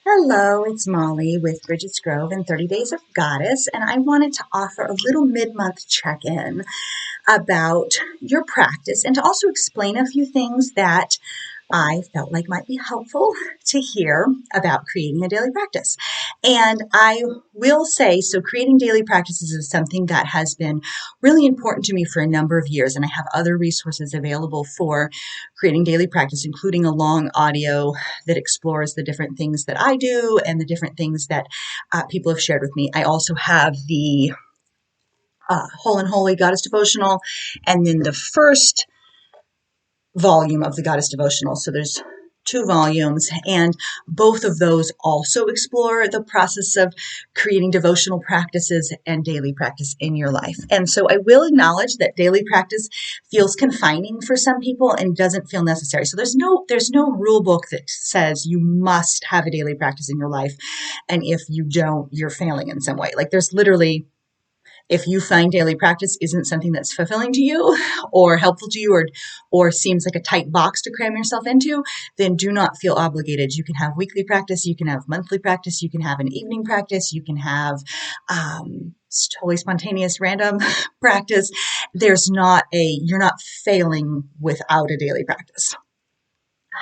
Hello, it's Molly with Bridget's Grove and 30 Days of Goddess, and I wanted to offer a little mid-month check-in about your practice and to also explain a few things that I felt like might be helpful to hear about creating a daily practice. And I will say, so creating daily practices is something that has been really important to me for a number of years. And I have other resources available for creating daily practice, including a long audio that explores the different things that I do and the different things that people have shared with me. I also have the Whole and Holy Goddess Devotional, and then the first volume of the Goddess Devotional. So there's two volumes, and both of those also explore the process of creating devotional practices and daily practice in your life. And so I will acknowledge that daily practice feels confining for some people and doesn't feel necessary. So there's no rule book that says you must have a daily practice in your life, and if you don't, you're failing in some way. Like there's literally, if you find daily practice isn't something that's fulfilling to you or helpful to you, or seems like a tight box to cram yourself into, then do not feel obligated. You can have weekly practice, you can have monthly practice, you can have an evening practice, you can have totally spontaneous random practice. You're not failing without a daily practice.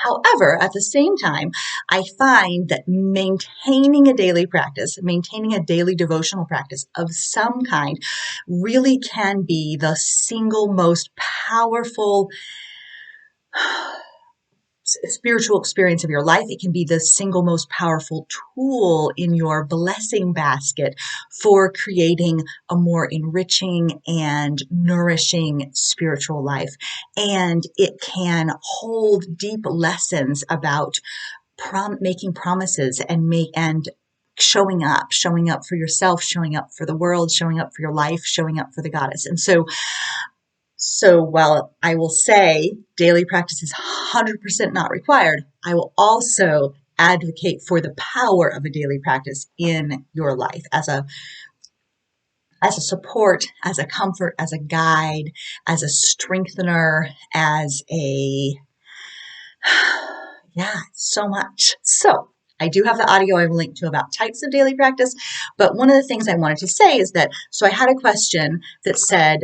However, at the same time, I find that maintaining a daily practice, maintaining a daily devotional practice of some kind really can be the single most powerful spiritual experience of your life. It can be the single most powerful tool in your blessing basket for creating a more enriching and nourishing spiritual life. And it can hold deep lessons about making promises and showing up for yourself, showing up for the world, showing up for your life, showing up for the goddess. And so while I will say daily practice is 100% not required, I will also advocate for the power of a daily practice in your life as a support, as a comfort, as a guide, as a strengthener, so much. So I do have the audio I will link to about types of daily practice, but one of the things I wanted to say is that, so I had a question that said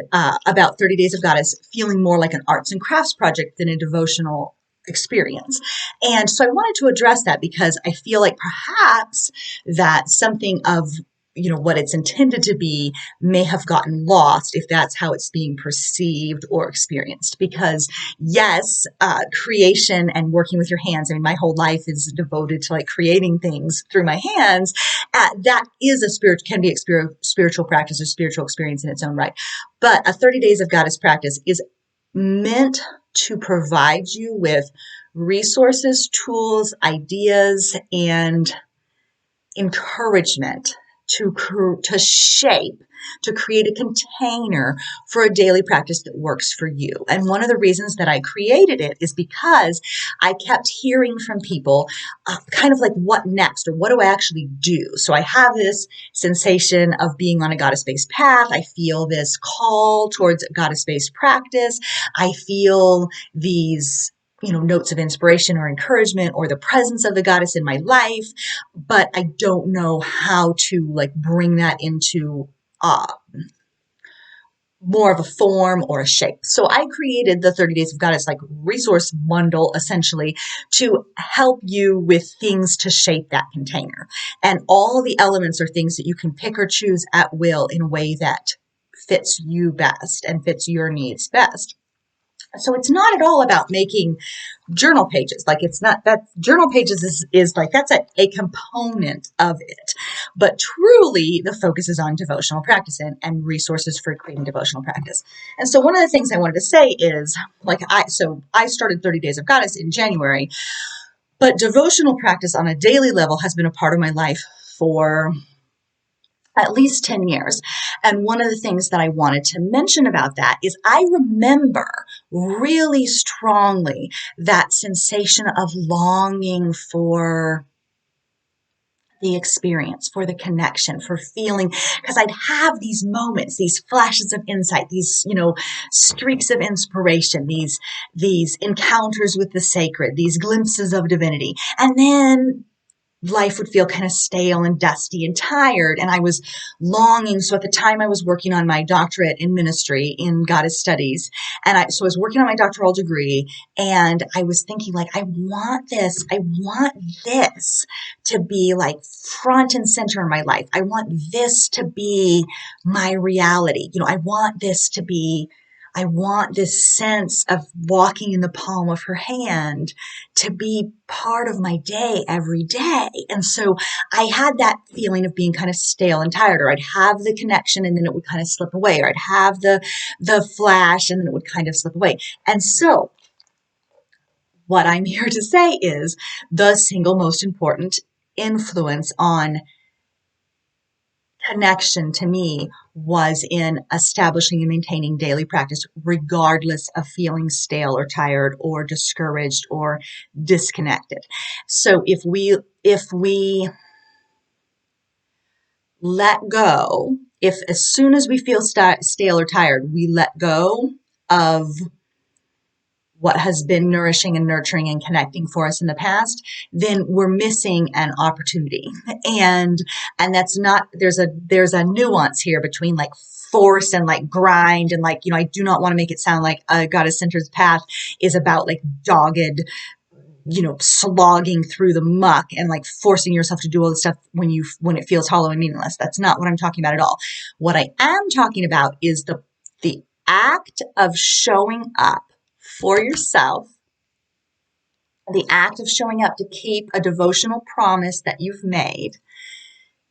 about 30 Days of Goddess feeling more like an arts and crafts project than a devotional experience. And so I wanted to address that because I feel like perhaps that something of what it's intended to be may have gotten lost if that's how it's being perceived or experienced. Because yes, creation and working with your hands, I mean, my whole life is devoted to like creating things through my hands. That is can be a spiritual practice or spiritual experience in its own right. But a 30 Days of Goddess practice is meant to provide you with resources, tools, ideas, and encouragement to create a container for a daily practice that works for you. And one of the reasons that I created it is because I kept hearing from people kind of like, what next, or what do I actually do? So I have this sensation of being on a goddess-based path. I feel this call towards goddess-based practice. I feel these notes of inspiration or encouragement or the presence of the goddess in my life, but I don't know how to like bring that into more of a form or a shape. So I created the 30 Days of Goddess like resource bundle essentially to help you with things to shape that container. And all the elements are things that you can pick or choose at will in a way that fits you best and fits your needs best. So it's not at all about making journal pages. Like it's not that journal pages is like, that's a component of it. But truly the focus is on devotional practice and resources for creating devotional practice. And so one of the things I wanted to say is I started 30 Days of Goddess in January, but devotional practice on a daily level has been a part of my life for at least 10 years. And one of the things that I wanted to mention about that is I remember really strongly that sensation of longing for the experience, for the connection, for feeling, because I'd have these moments, these flashes of insight, these, streaks of inspiration, these encounters with the sacred, these glimpses of divinity. And then life would feel kind of stale and dusty and tired. And I was longing. So at the time I was working on my doctorate in ministry in goddess studies. So I was working on my doctoral degree, and I was thinking like, I want this to be like front and center in my life. I want this to be my reality. I want this sense of walking in the palm of her hand to be part of my day every day. And so I had that feeling of being kind of stale and tired, or I'd have the connection and then it would kind of slip away, or I'd have the flash and then it would kind of slip away. And so what I'm here to say is the single most important influence on connection to me was in establishing and maintaining daily practice, regardless of feeling stale or tired or discouraged or disconnected. So if we let go, if as soon as we feel stale or tired, we let go of what has been nourishing and nurturing and connecting for us in the past, then we're missing an opportunity. And that's not, there's a nuance here between like force and like grind. And like, I do not want to make it sound like a goddess-centered path is about like dogged, slogging through the muck and like forcing yourself to do all the stuff when it feels hollow and meaningless. That's not what I'm talking about at all. What I am talking about is the act of showing up for yourself, the act of showing up to keep a devotional promise that you've made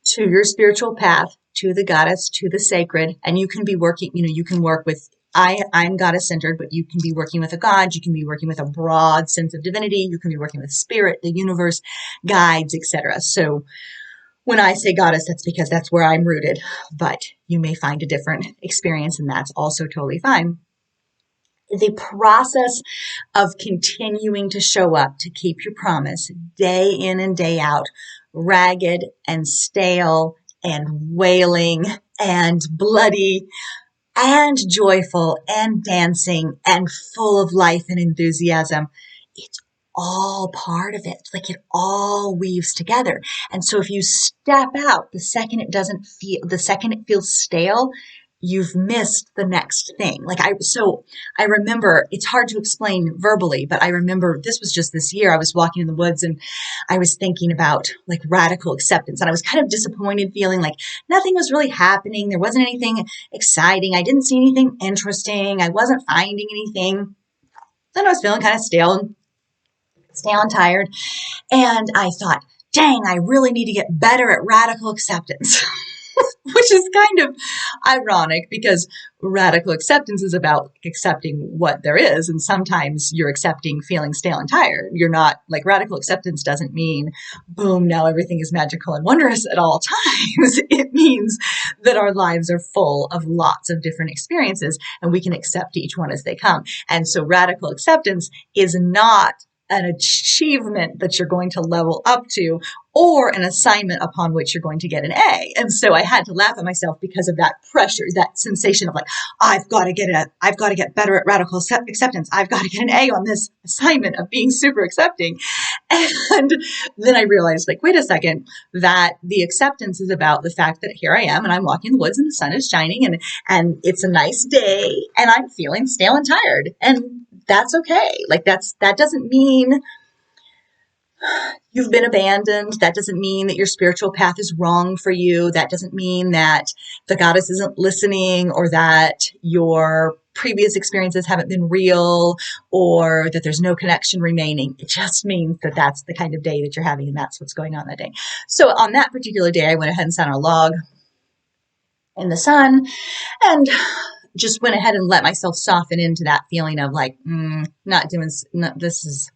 to your spiritual path, to the goddess, to the sacred. And you can be working, you can work with, I'm goddess centered, but you can be working with a god. You can be working with a broad sense of divinity. You can be working with spirit, the universe, guides, etc. So when I say goddess, that's because that's where I'm rooted, but you may find a different experience, and that's also totally fine. The process of continuing to show up to keep your promise day in and day out, ragged and stale and wailing and bloody and joyful and dancing and full of life and enthusiasm, it's all part of it. Like it all weaves together. And so if you step out the second it feels stale, you've missed the next thing. I remember, it's hard to explain verbally, but I remember this was just this year. I was walking in the woods and I was thinking about like radical acceptance, and I was kind of disappointed, feeling like nothing was really happening. There wasn't anything exciting. I didn't see anything interesting. I wasn't finding anything. Then I was feeling kind of stale and tired. And I thought, dang, I really need to get better at radical acceptance. Which is kind of ironic because radical acceptance is about accepting what there is. And sometimes you're accepting feeling stale and tired. You're not like radical acceptance doesn't mean, boom, now everything is magical and wondrous at all times. It means that our lives are full of lots of different experiences and we can accept each one as they come. And so radical acceptance is not an achievement that you're going to level up to or an assignment upon which you're going to get an A. And so I had to laugh at myself because of that pressure, that sensation of like, I've got to get better at radical acceptance. I've got to get an A on this assignment of being super accepting. And then I realized like, wait a second, that the acceptance is about the fact that here I am and I'm walking in the woods and the sun is shining and it's a nice day and I'm feeling stale and tired. And that's okay. Like that doesn't mean you've been abandoned. That doesn't mean that your spiritual path is wrong for you. That doesn't mean that the goddess isn't listening or that your previous experiences haven't been real or that there's no connection remaining. It just means that that's the kind of day that you're having and that's what's going on that day. So on that particular day, I went ahead and sat on a log in the sun and just went ahead and let myself soften into that feeling of like, this is,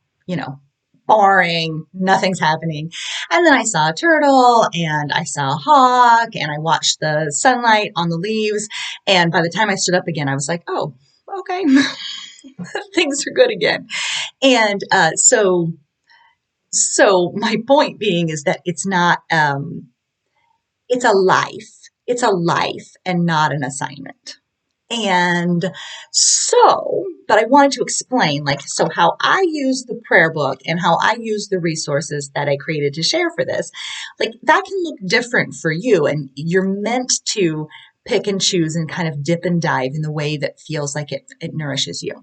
boring, nothing's happening. And then I saw a turtle and I saw a hawk and I watched the sunlight on the leaves. And by the time I stood up again, I was like, oh, okay, things are good again. And so my point being is that it's not, it's a life and not an assignment. And so, but I wanted to explain, like, so how I use the prayer book and how I use the resources that I created to share for this, like, that can look different for you. And you're meant to pick and choose and kind of dip and dive in the way that feels like it nourishes you.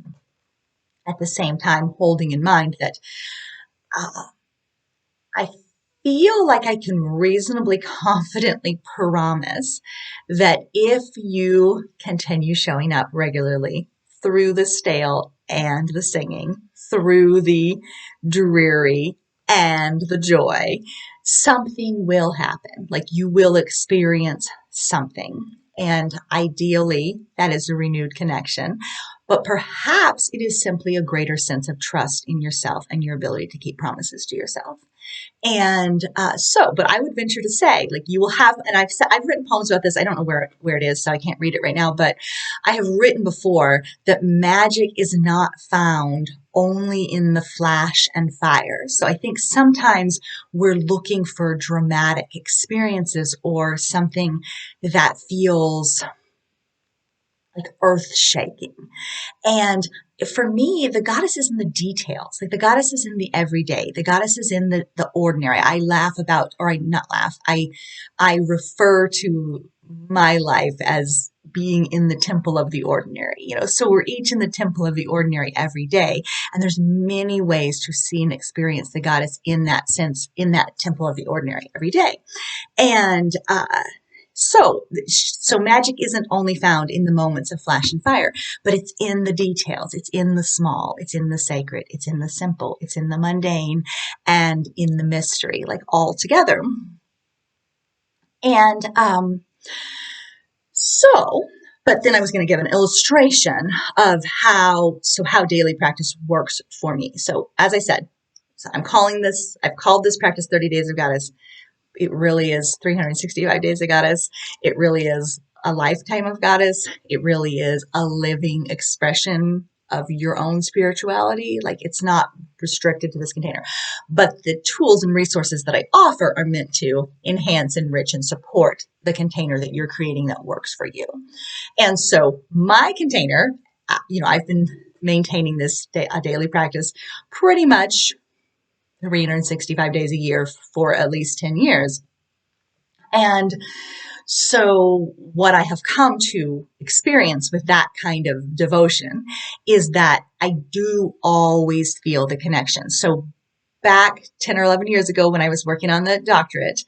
At the same time, holding in mind that uh, I feel like I can reasonably confidently promise that if you continue showing up regularly through the stale and the singing, through the dreary and the joy, something will happen. Like, you will experience something. And ideally, that is a renewed connection. But perhaps it is simply a greater sense of trust in yourself and your ability to keep promises to yourself. And but I would venture to say, like, you will have, and I've written poems about this. I don't know where it is, so I can't read it right now. But I have written before that magic is not found only in the flash and fire. So I think sometimes we're looking for dramatic experiences or something that feels like earth shaking. And for me, the goddess is in the details. Like, the goddess is in the everyday. The goddess is in the ordinary. I laugh about, or I not laugh. I refer to my life as being in the temple of the ordinary. So we're each in the temple of the ordinary every day. And there's many ways to see and experience the goddess in that sense, in that temple of the ordinary every day. And, so magic isn't only found in the moments of flash and fire, but it's in the details. It's in the small. It's in the sacred. It's in the simple. It's in the mundane and in the mystery, like, all together. And but then I was going to give an illustration of how daily practice works for me. So as I said, I've called this practice 30 Days of Goddess. It really is 365 days of goddess. It really is a lifetime of goddess. It really is a living expression of your own spirituality. Like, it's not restricted to this container. But the tools and resources that I offer are meant to enhance, enrich, and support the container that you're creating that works for you. And so my container, I've been maintaining this daily practice pretty much 365 days a year for at least 10 years. And so what I have come to experience with that kind of devotion is that I do always feel the connection. So back 10 or 11 years ago, when I was working on the doctorate,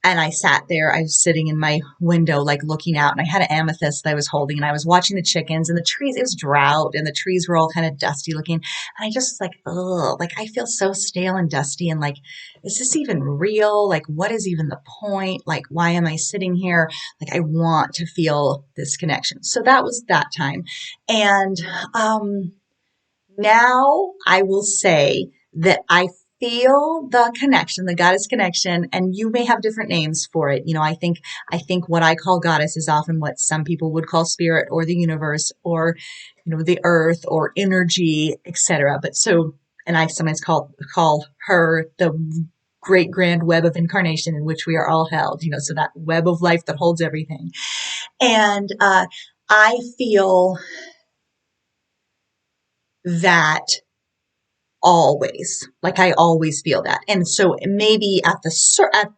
and I sat there, I was sitting in my window, like, looking out, and I had an amethyst that I was holding, and I was watching the chickens and the trees. It was drought and the trees were all kind of dusty looking. And I just was like, oh, like, I feel so stale and dusty. And like, is this even real? Like, what is even the point? Like, why am I sitting here? Like, I want to feel this connection. So that was that time. And now I will say that I feel the connection, the goddess connection, and you may have different names for it. I think what I call goddess is often what some people would call spirit or the universe or, the earth or energy, etc. And I sometimes call her the great grand web of incarnation in which we are all held, so that web of life that holds everything. And I feel that always, like, I always feel that. And so maybe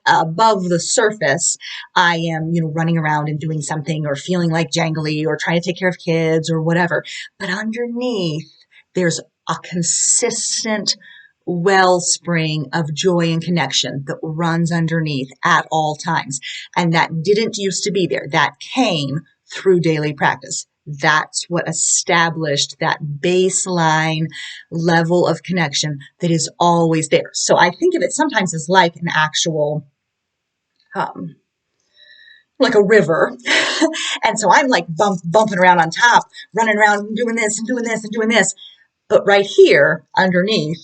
above the surface, I am, running around and doing something or feeling like jangly or trying to take care of kids or whatever. But underneath, there's a consistent wellspring of joy and connection that runs underneath at all times. And that didn't used to be there. That came through daily practice. That's what established that baseline level of connection that is always there. So I think of it sometimes as like an actual, like a river. And so I'm like bumping around on top, running around and doing this and doing this and doing this. But right here underneath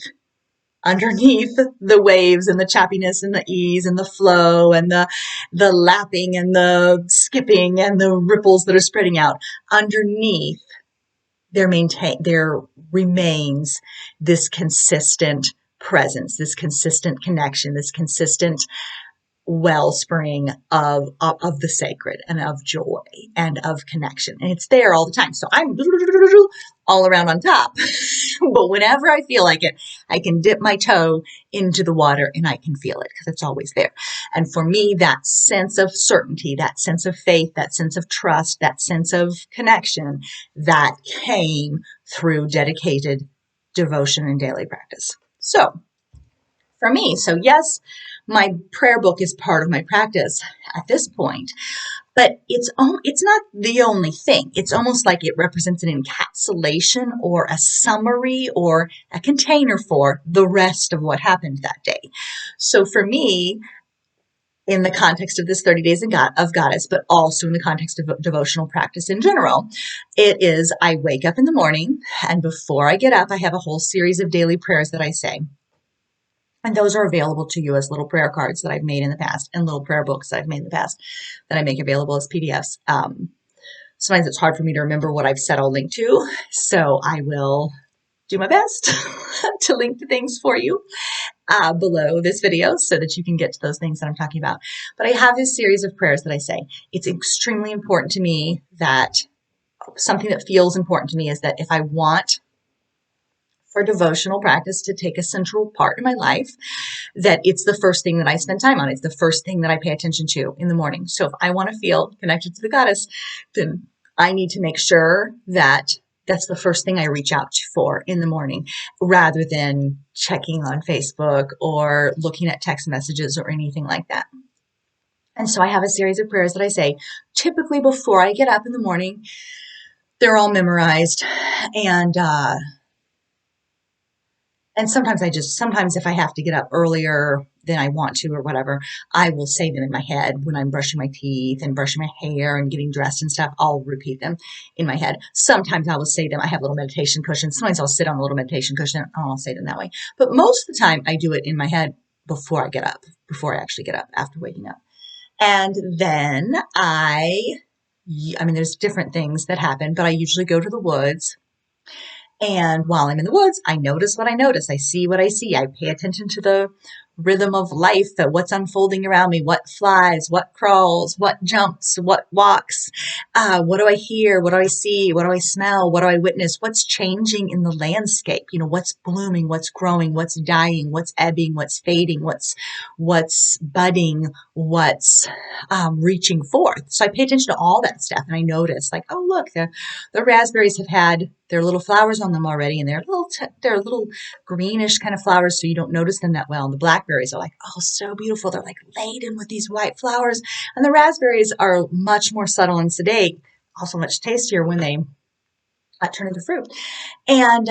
the waves and the choppiness and the ease and the flow and the lapping and the skipping and the ripples that are spreading out underneath, there remains this consistent presence, this consistent connection, this consistent wellspring of the sacred and of joy and of connection. And it's there all the time. So I'm all around on top. But whenever I feel like it, I can dip my toe into the water and I can feel it because it's always there. And for me, that sense of certainty, that sense of faith, that sense of trust, that sense of connection, that came through dedicated devotion and daily practice. So for me, so yes, my prayer book is part of my practice at this point, but it's not the only thing. It's almost like it represents an encapsulation or a summary or a container for the rest of what happened that day. So for me, in the context of this 30 Days of Goddess, but also in the context of devotional practice in general, it is I wake up in the morning, and before I get up, I have a whole series of daily prayers that I say. And those are available to you as little prayer cards that I've made in the past and little prayer books that I've made in the past that I make available as PDFs. Sometimes it's hard for me to remember what I've said I'll link to, so I will do my best to link to things for you below this video so that you can get to those things that I'm talking about. But I have this series of prayers that I say. It's extremely important to me that something that feels important to me is that if I want for devotional practice to take a central part in my life, that it's the first thing that I spend time on. It's the first thing that I pay attention to in the morning. So if I want to feel connected to the goddess, then I need to make sure that that's the first thing I reach out for in the morning, rather than checking on Facebook or looking at text messages or anything like that. And so I have a series of prayers that I say typically before I get up in the morning. They're all memorized, and sometimes if I have to get up earlier than I want to or whatever, I will say them in my head when I'm brushing my teeth and brushing my hair and getting dressed and stuff. I'll repeat them in my head. Sometimes I will say them. I have little meditation cushions. Sometimes I'll sit on a little meditation cushion and I'll say them that way. But most of the time I do it in my head before I get up, before I actually get up after waking up. And then there's different things that happen, but I usually go to the woods. And while I'm in the woods, I notice what I notice. I see what I see. I pay attention to the rhythm of life, what's unfolding around me, what flies, what crawls, what jumps, what walks. What do I hear? What do I see? What do I smell? What do I witness? What's changing in the landscape? What's blooming, what's growing, what's dying, what's ebbing, what's fading, what's budding, what's reaching forth. So I pay attention to all that stuff, and I notice, like, oh, look, the raspberries have had their little flowers on them already, and they're little greenish kind of flowers, so you don't notice them that well. And the blackberries are like, oh, so beautiful. They're like laden with these white flowers, and the raspberries are much more subtle and sedate, also much tastier when they turn into fruit. And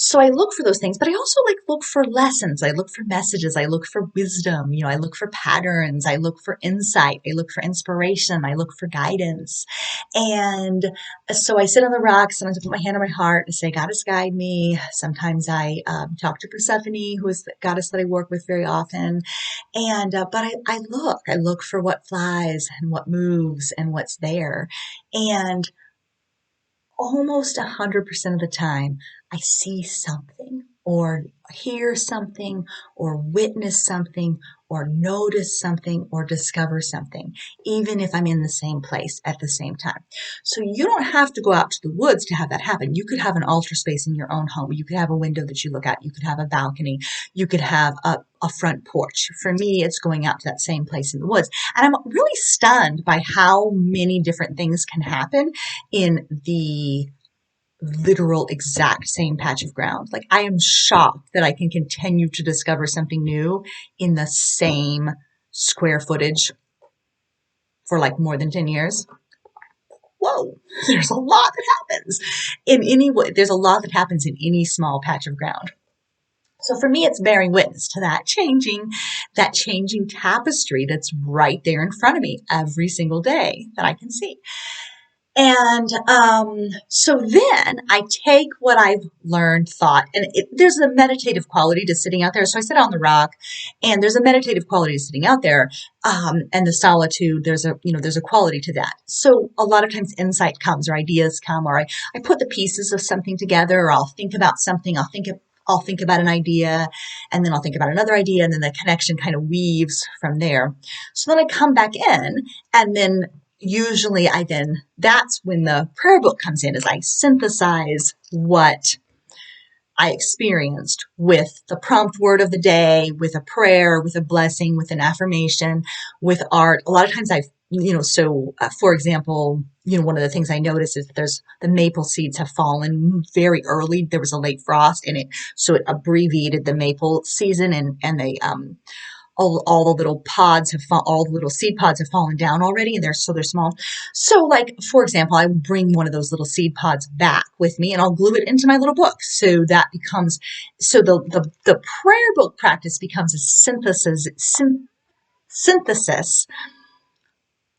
so I look for those things, but I also look for lessons. I look for messages. I look for wisdom. I look for patterns. I look for insight. I look for inspiration. I look for guidance. And so I sit on the rocks. Sometimes I put my hand on my heart and say, Goddess, guide me. Sometimes I talk to Persephone, who is the goddess that I work with very often. And but I look for what flies and what moves and what's there. And almost 100% of the time, I see something or hear something or witness something or notice something or discover something, even if I'm in the same place at the same time. So you don't have to go out to the woods to have that happen. You could have an altar space in your own home. You could have a window that you look at. You could have a balcony. You could have a front porch. For me, it's going out to that same place in the woods. And I'm really stunned by how many different things can happen in the literal exact same patch of ground. Like, I am shocked that I can continue to discover something new in the same square footage for more than 10 years. Whoa, there's a lot that happens in any way. There's a lot that happens in any small patch of ground. So for me, it's bearing witness to that changing tapestry that's right there in front of me every single day that I can see. And so then I take what I've learned, thought, and there's a meditative quality to sitting out there. So I sit on the rock, and there's a meditative quality to sitting out there, and the solitude. There's a quality to that. So a lot of times insight comes, or ideas come, or I put the pieces of something together, or I'll think about something. I'll I'll think about an idea, and then I'll think about another idea, and then the connection kind of weaves from there. So then I come back in, and then usually that's when the prayer book comes in, as I synthesize what I experienced with the prompt word of the day, with a prayer, with a blessing, with an affirmation, with art. A lot of times for example, one of the things I noticed is that the maple seeds have fallen very early. There was a late frost in it, so it abbreviated the maple season, and they all the little all the little seed pods have fallen down already, and they're small. So, like, for example, I would bring one of those little seed pods back with me, and I'll glue it into my little book. So that becomes, the prayer book practice becomes a synthesis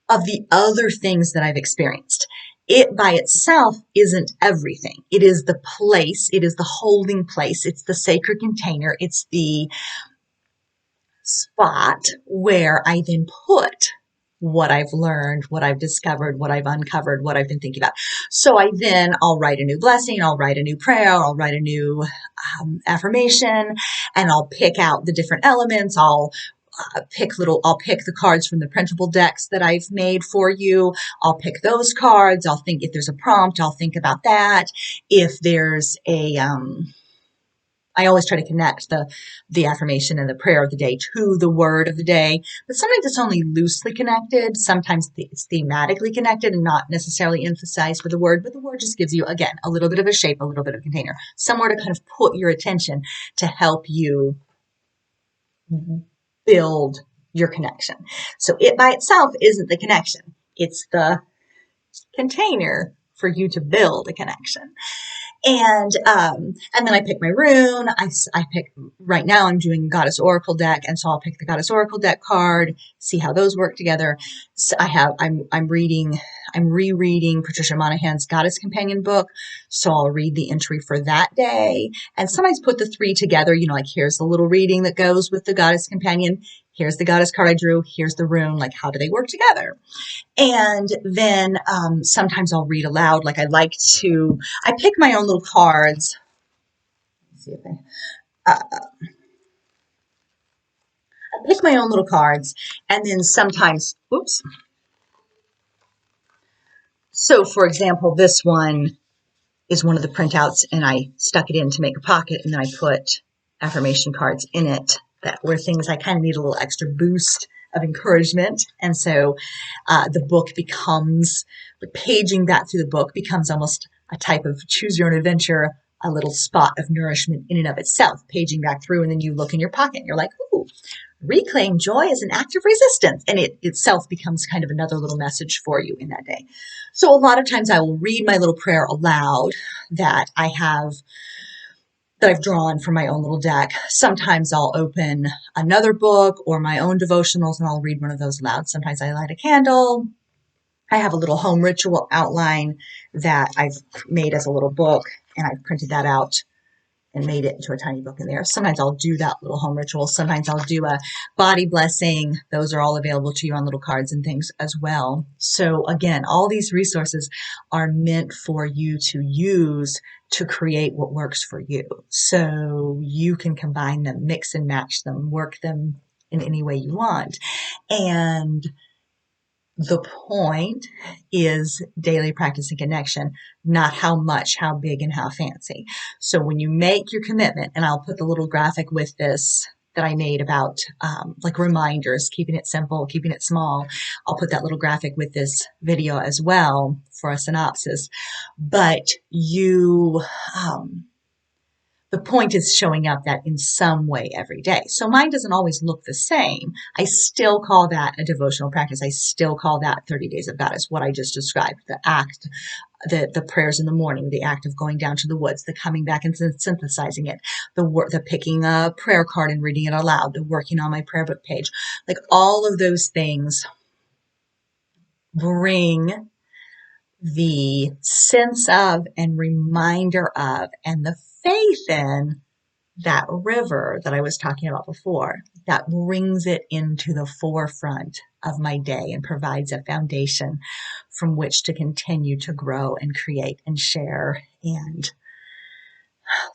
of the other things that I've experienced. It by itself isn't everything. It is the place. It is the holding place. It's the sacred container. It's the spot where I then put what I've learned, what I've discovered, what I've uncovered, what I've been thinking about. So I'll write a new blessing, I'll write a new prayer, I'll write a new affirmation, and I'll pick out the different elements. I'll pick the cards from the printable decks that I've made for you. I'll pick those cards. I'll think if there's a prompt, I'll think about that. If there's I always try to connect the affirmation and the prayer of the day to the word of the day, but sometimes it's only loosely connected. Sometimes it's thematically connected and not necessarily emphasized with the word, but the word just gives you, again, a little bit of a shape, a little bit of container, somewhere to kind of put your attention to help you build your connection. So it by itself isn't the connection. It's the container for you to build a connection. And then I pick my rune. I pick, right now I'm doing Goddess Oracle deck. And so I'll pick the Goddess Oracle deck card, see how those work together. So I'm rereading Patricia Monahan's Goddess Companion book. So I'll read the entry for that day and sometimes put the three together, like here's the little reading that goes with the Goddess Companion. Here's the goddess card I drew. Here's the rune. Like, how do they work together? And then sometimes I'll read aloud. Like, I pick my own little cards. Let's see if I pick my own little cards. And then sometimes, oops. So, for example, this one is one of the printouts, and I stuck it in to make a pocket, and then I put affirmation cards in it that were things I kind of need a little extra boost of encouragement. And so the book becomes, paging back through the book becomes almost a type of choose your own adventure, a little spot of nourishment in and of itself, paging back through. And then you look in your pocket and you're like, ooh, reclaim joy as an act of resistance. And it itself becomes kind of another little message for you in that day. So a lot of times I will read my little prayer aloud that I've drawn from my own little deck. Sometimes I'll open another book or my own devotionals and I'll read one of those aloud. Sometimes I light a candle. I have a little home ritual outline that I've made as a little book, and I've printed that out and made it into a tiny book in there. Sometimes I'll do that little home ritual. Sometimes I'll do a body blessing. Those are all available to you on little cards and things as well. So again, all these resources are meant for you to use to create what works for you. So you can combine them, mix and match them, work them in any way you want. And the point is daily practice and connection, not how much, how big, and how fancy. So when you make your commitment, and I'll put the little graphic with this that I made about like reminders, keeping it simple, keeping it small. I'll put that little graphic with this video as well for a synopsis. But the point is showing up that in some way every day. So mine doesn't always look the same. I still call that a devotional practice. I still call that 30 Days of Goddess, what I just described, the act, the prayers in the morning, the act of going down to the woods, the coming back and synthesizing it, the picking a prayer card and reading it aloud, the working on my prayer book page. Like all of those things bring the sense of and reminder of and the faith in that river that I was talking about before, that brings it into the forefront of my day and provides a foundation from which to continue to grow and create and share and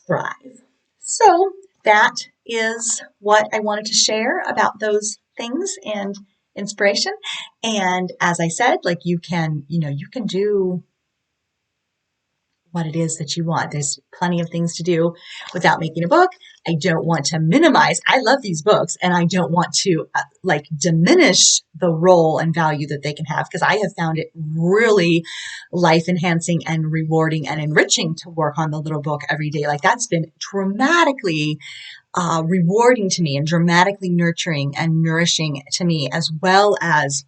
thrive. So that is what I wanted to share about those things and inspiration. And as I said, like you can do what it is that you want. There's plenty of things to do without making a book. I don't want to minimize. I love these books and I don't want to diminish the role and value that they can have, because I have found it really life enhancing and rewarding and enriching to work on the little book every day. Like that's been dramatically rewarding to me and dramatically nurturing and nourishing to me, as well as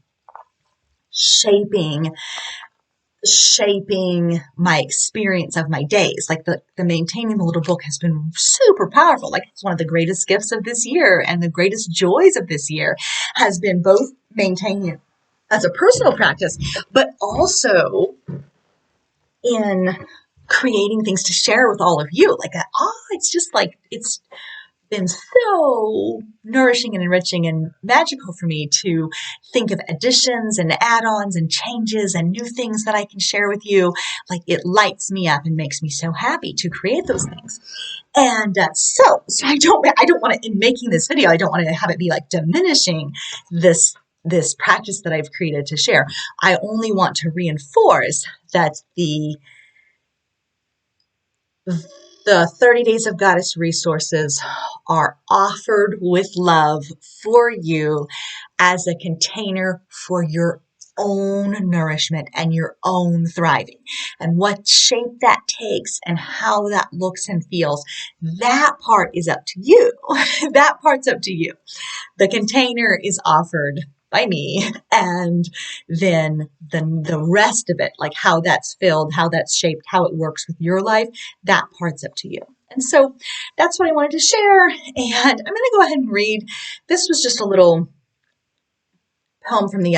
shaping my experience of my days. Like the maintaining the little book has been super powerful. Like it's one of the greatest gifts of this year and the greatest joys of this year has been both maintaining it as a personal practice, but also in creating things to share with all of you. Like, it's just like, it's been so nourishing and enriching and magical for me to think of additions and add-ons and changes and new things that I can share with you. Like it lights me up and makes me so happy to create those things. And so I don't want to, in making this video, I don't want to have it be like diminishing this practice that I've created to share. I only want to reinforce that the 30 Days of Goddess resources are offered with love for you as a container for your own nourishment and your own thriving. And what shape that takes and how that looks and feels, that part is up to you. That part's up to you. The container is offered by me, and then the rest of it, like how that's filled, how that's shaped, how it works with your life, that part's up to you. And so that's what I wanted to share, and I'm going to go ahead and read. This was just a little poem from the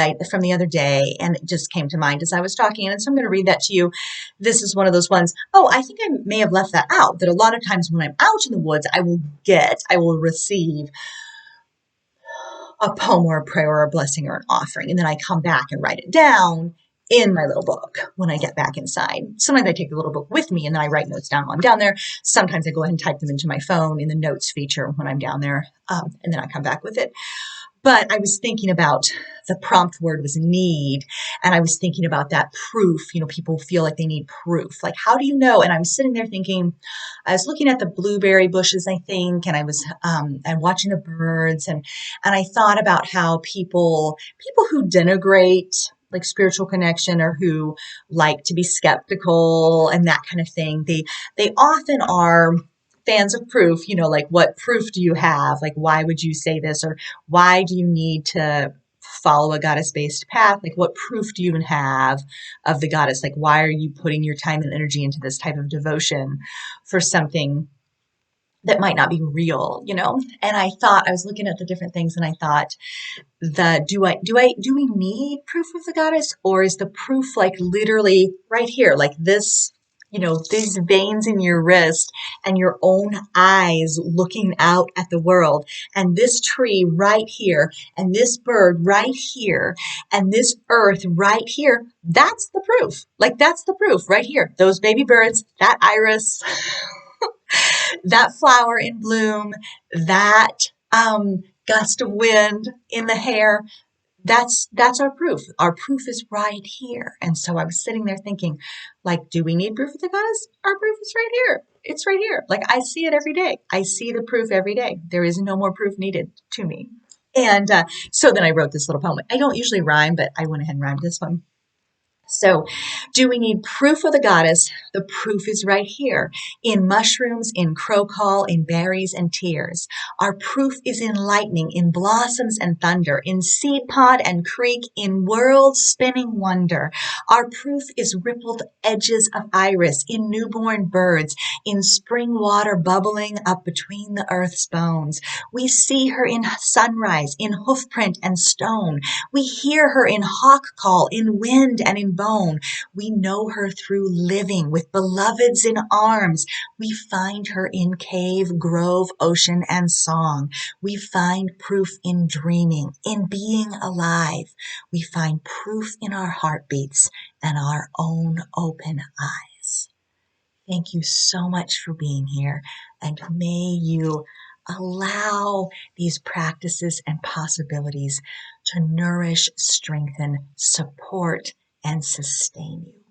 other day, and it just came to mind as I was talking, and so I'm going to read that to you. This is one of those ones. Oh, I think I may have left that out, that a lot of times when I'm out in the woods, I will receive a poem or a prayer or a blessing or an offering. And then I come back and write it down in my little book when I get back inside. Sometimes I take the little book with me and then I write notes down while I'm down there. Sometimes I go ahead and type them into my phone in the notes feature when I'm down there, and then I come back with it. But I was thinking about, the prompt word was need. And I was thinking about that proof. People feel like they need proof. Like, how do you know? And I was sitting there thinking, I was looking at the blueberry bushes, I think, and I was and watching the birds. And I thought about how people who denigrate like spiritual connection, or who like to be skeptical and that kind of thing, they often are fans of proof, like what proof do you have? Like, why would you say this? Or why do you need to follow a goddess-based path? Like, what proof do you even have of the goddess? Like, why are you putting your time and energy into this type of devotion for something that might not be real, And I was looking at the different things, and I thought, do we need proof of the goddess? Or is the proof like literally right here, like this, these veins in your wrist and your own eyes looking out at the world, and this tree right here, and this bird right here, and this earth right here? That's the proof. Like, that's the proof right here. Those baby birds, that iris, that flower in bloom, that gust of wind in the hair. That's our proof. Our proof is right here. And so I was sitting there thinking, like, do we need proof of the goddess? Our proof is right here. It's right here. Like, I see it every day. I see the proof every day. There is no more proof needed to me. And so then I wrote this little poem. I don't usually rhyme, but I went ahead and rhymed this one. So, do we need proof of the goddess? The proof is right here, in mushrooms, in crow call, in berries and tears. Our proof is in lightning, in blossoms and thunder, in seed pod and creek, in world-spinning wonder. Our proof is rippled edges of iris, in newborn birds, in spring water bubbling up between the earth's bones. We see her in sunrise, in hoofprint and stone. We hear her in hawk call, in wind and in bone. We know her through living with beloveds in arms. We find her in cave, grove, ocean, and song. We find proof in dreaming, in being alive. We find proof in our heartbeats and our own open eyes. Thank you so much for being here, and may you allow these practices and possibilities to nourish, strengthen, support, and sustain you.